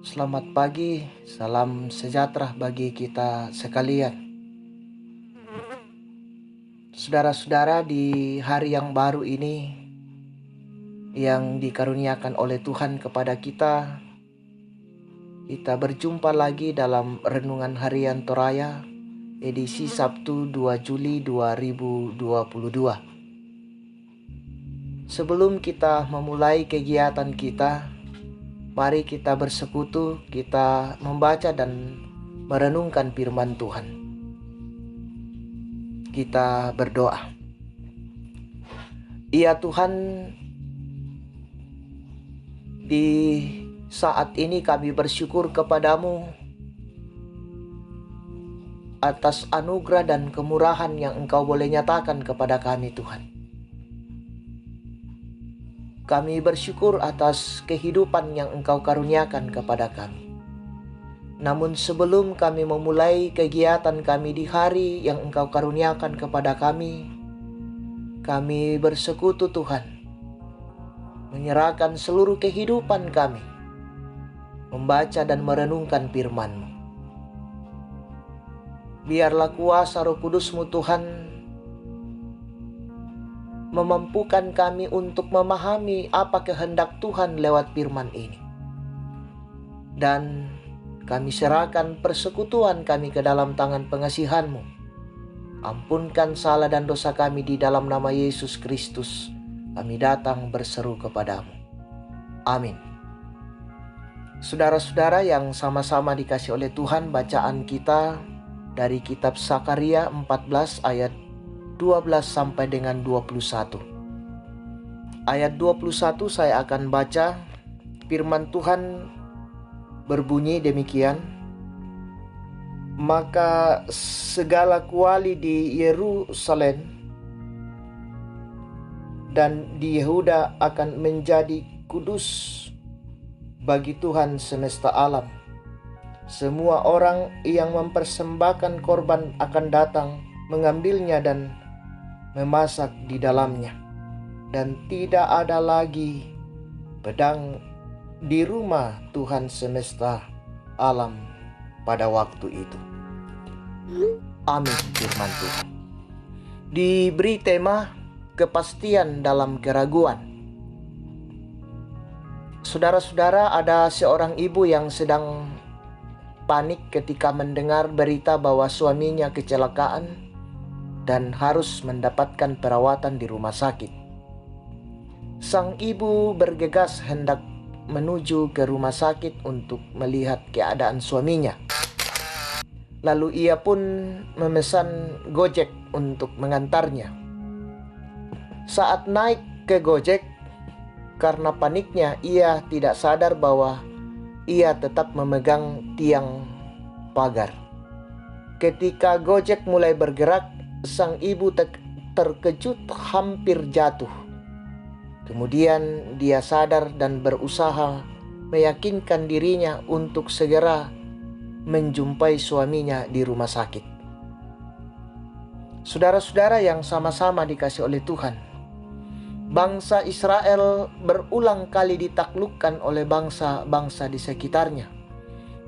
Selamat pagi, salam sejahtera bagi kita sekalian. Saudara-saudara, di hari yang baru ini yang dikaruniakan oleh Tuhan kepada kita berjumpa lagi dalam Renungan Harian Toraya edisi Sabtu 2 Juli 2022. Sebelum kita memulai kegiatan kita, mari kita bersekutu, kita membaca dan merenungkan firman Tuhan. Kita berdoa. Ya Tuhan, di saat ini kami bersyukur kepadamu atas anugerah dan kemurahan yang Engkau boleh nyatakan kepada kami, Tuhan. Kami bersyukur atas kehidupan yang Engkau karuniakan kepada kami. Namun sebelum kami memulai kegiatan kami di hari yang Engkau karuniakan kepada kami bersekutu Tuhan, menyerahkan seluruh kehidupan kami, membaca dan merenungkan firman-Mu. Biarlah kuasa Roh Kudus-Mu Tuhan memampukan kami untuk memahami apa kehendak Tuhan lewat firman ini. Dan kami serahkan persekutuan kami ke dalam tangan pengasihan-Mu. Ampunkan salah dan dosa kami di dalam nama Yesus Kristus. Kami datang berseru kepadamu. Amin. Saudara-saudara yang sama-sama dikasih oleh Tuhan, bacaan kita dari kitab Sakaria 14 ayat 12 sampai dengan 21. Ayat 21 saya akan baca. Firman Tuhan berbunyi demikian. Maka segala kuali di Yerusalem dan di Yehuda akan menjadi kudus bagi Tuhan semesta alam. Semua orang yang mempersembahkan korban akan datang mengambilnya dan memasak di dalamnya, dan tidak ada lagi pedang di rumah Tuhan semesta alam pada waktu itu. Amin. Firman Tuhan diberi tema kepastian dalam keraguan. Saudara-saudara, ada seorang ibu yang sedang panik ketika mendengar berita bahwa suaminya kecelakaan dan harus mendapatkan perawatan di rumah sakit. Sang ibu bergegas hendak menuju ke rumah sakit untuk melihat keadaan suaminya. Lalu ia pun memesan Gojek untuk mengantarnya. Saat naik ke Gojek, karena paniknya ia tidak sadar bahwa ia tetap memegang tiang pagar. Ketika Gojek mulai bergerak, sang ibu terkejut hampir jatuh. Kemudian dia sadar dan berusaha meyakinkan dirinya untuk segera menjumpai suaminya di rumah sakit. Saudara-saudara yang sama-sama dikasih oleh Tuhan, bangsa Israel berulang kali ditaklukkan oleh bangsa-bangsa di sekitarnya.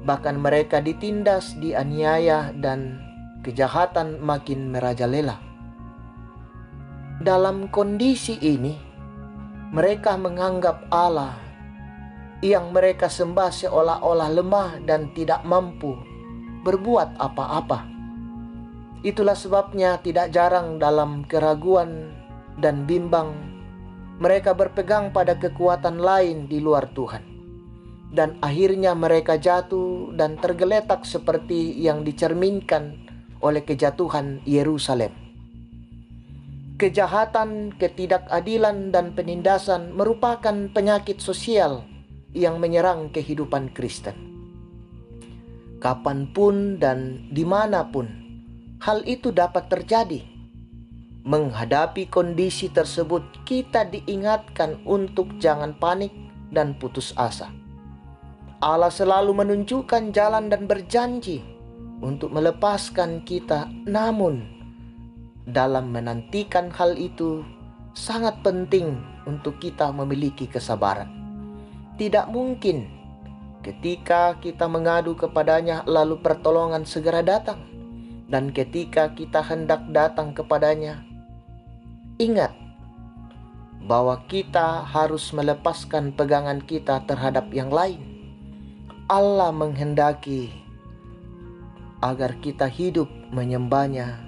Bahkan mereka ditindas, dianiaya, dan kejahatan makin merajalela. Dalam kondisi ini, mereka menganggap Allah yang mereka sembah seolah-olah lemah dan tidak mampu berbuat apa-apa. Itulah sebabnya tidak jarang dalam keraguan dan bimbang, mereka berpegang pada kekuatan lain di luar Tuhan. Dan akhirnya mereka jatuh dan tergeletak seperti yang dicerminkan oleh kejatuhan Yerusalem. Kejahatan, ketidakadilan, dan penindasan merupakan penyakit sosial yang menyerang kehidupan Kristen. Kapanpun dan dimanapun hal itu dapat terjadi. Menghadapi kondisi tersebut, kita diingatkan untuk jangan panik dan putus asa. Allah selalu menunjukkan jalan dan berjanji untuk melepaskan kita. Namun, dalam menantikan hal itu, sangat penting untuk kita memiliki kesabaran. Tidak mungkin Ketika kita mengadu kepadanya, lalu pertolongan segera datang. Dan ketika kita hendak datang kepadanya, ingat bahwa kita harus melepaskan pegangan kita terhadap yang lain. Allah menghendaki agar kita hidup menyembahnya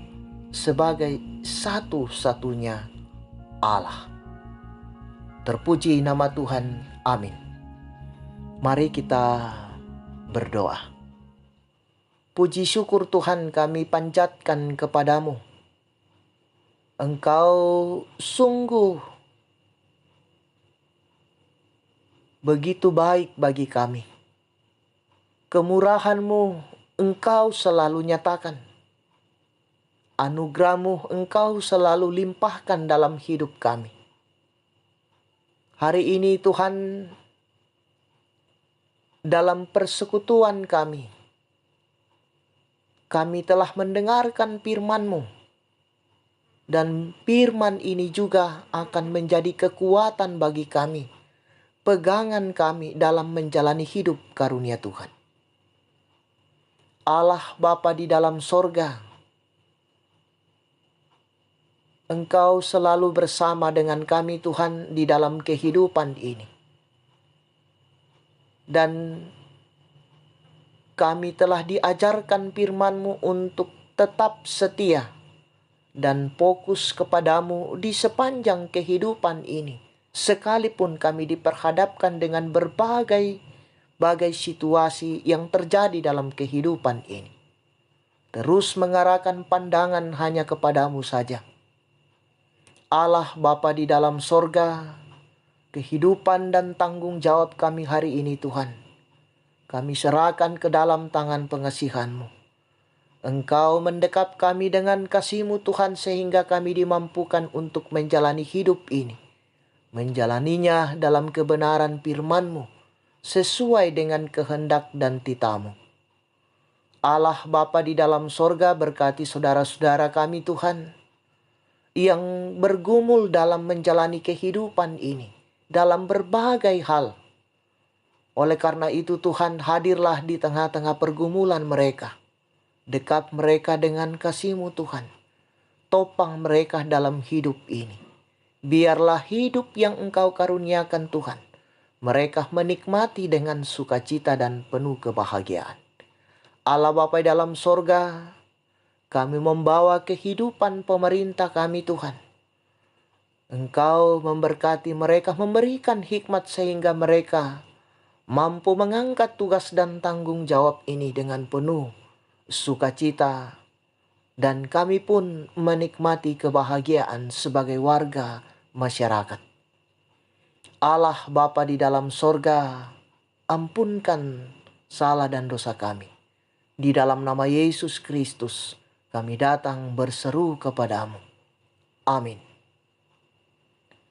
sebagai satu-satunya Allah. Terpuji nama Tuhan. Amin. Mari kita berdoa. Puji syukur Tuhan kami panjatkan kepadamu. Engkau sungguh begitu baik bagi kami. Kemurahan-Mu Engkau selalu nyatakan. Anugerah-Mu Engkau selalu limpahkan dalam hidup kami. Hari ini Tuhan, dalam persekutuan kami telah mendengarkan firman-Mu. Dan firman ini juga akan menjadi kekuatan bagi kami, pegangan kami dalam menjalani hidup karunia Tuhan. Allah Bapa di dalam sorga, Engkau selalu bersama dengan kami Tuhan di dalam kehidupan ini. Dan kami telah diajarkan firman-Mu untuk tetap setia dan fokus kepadamu di sepanjang kehidupan ini. Sekalipun kami diperhadapkan dengan berbagai situasi yang terjadi dalam kehidupan ini. Terus mengarahkan pandangan hanya kepadamu saja. Allah Bapa di dalam sorga, kehidupan dan tanggung jawab kami hari ini Tuhan, kami serahkan ke dalam tangan pengasihan-Mu. Engkau mendekap kami dengan kasih-Mu Tuhan, sehingga kami dimampukan untuk menjalani hidup ini. Menjalaninya dalam kebenaran firman-Mu, sesuai dengan kehendak dan titah-Mu. Allah Bapa di dalam sorga, berkati saudara-saudara kami Tuhan, yang bergumul dalam menjalani kehidupan ini, dalam berbagai hal. Oleh karena itu Tuhan, hadirlah di tengah-tengah pergumulan mereka. Dekap mereka dengan kasih-Mu Tuhan. Topang mereka dalam hidup ini. Biarlah hidup yang Engkau karuniakan Tuhan, mereka menikmati dengan sukacita dan penuh kebahagiaan. Allah Bapa dalam sorga, kami membawa kehidupan pemerintah kami Tuhan. Engkau memberkati mereka, memberikan hikmat sehingga mereka mampu mengangkat tugas dan tanggung jawab ini dengan penuh sukacita. Dan kami pun menikmati kebahagiaan sebagai warga masyarakat. Allah Bapa di dalam sorga, ampunkan salah dan dosa kami. Di dalam nama Yesus Kristus, kami datang berseru kepadamu. Amin.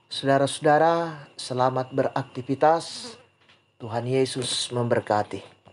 Saudara-saudara, selamat beraktivitas. Tuhan Yesus memberkati.